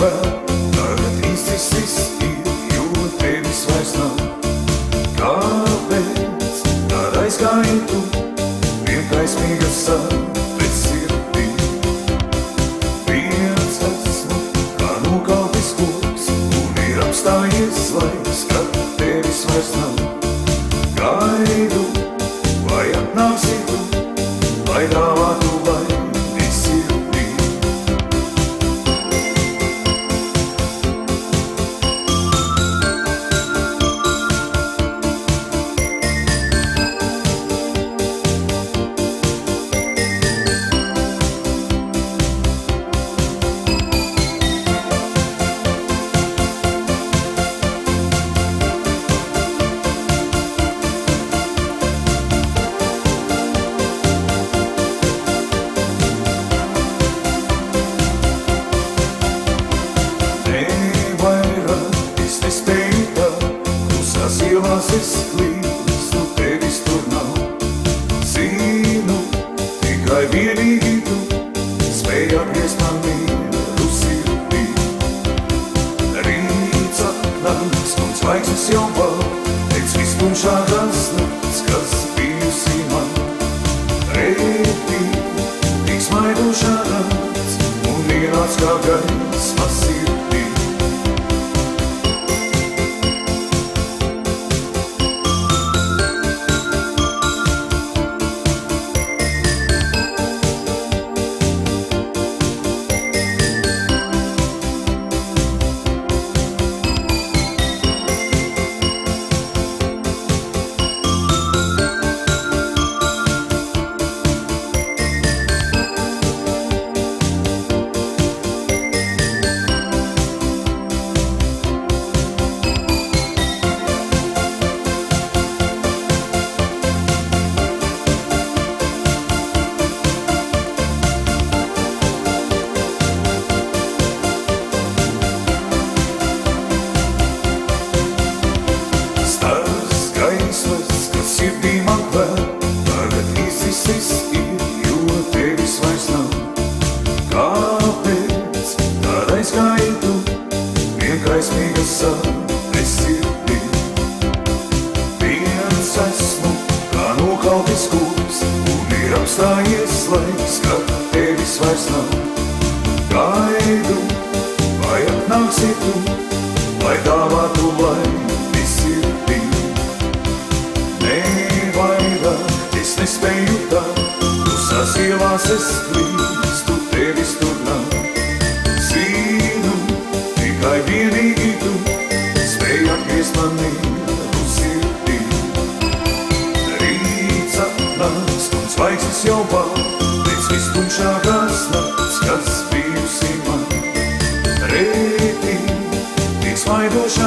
vēl, tagad īstis ir, jo tevis vairs nav. Kāpēc tad aizgāji tu, vienkaismīga sāpes sirdī? Viens esmu, kā nokautis koks, un ir apstājies laiks, kad tevis vairs nav. Gaidu, vai atnāksi tu, lai dāvātu laimi sirdī. Ielās es klīstu, tevis tur nav. Zinu, tikai vienīgi tu spēj atgriezt man mieru sirdī. Rīts atnāks un zvaigznes jau bār, pēc vistumšākās nakts, kas bijusi man. Pretī tik smaidošā nakts un ienāc kā gaisma sirdī. Kas sirdī man vēl, tagad īstis ir, jo tevis vairs nav. Kāpēc tad aizgāji tu, vienkaismīga sāpes sirdī? Viens esmu, kā nokautis koks, un ir apstājies laiks, kad tevis vairs nav. Gaidu, vai atnāksi tu, lai dāvātu laimi sirdī. Es nespēju tā, tusās ielās es klīstu, tevis tur nav. Zinu, tikai vienīgi tu spēj atgriezt man mieru sirdī. Rīts atnāks un zvaigznes jau bār, pēc vistumšākās nakts, kas bijusi man. Pretī tik smaidošā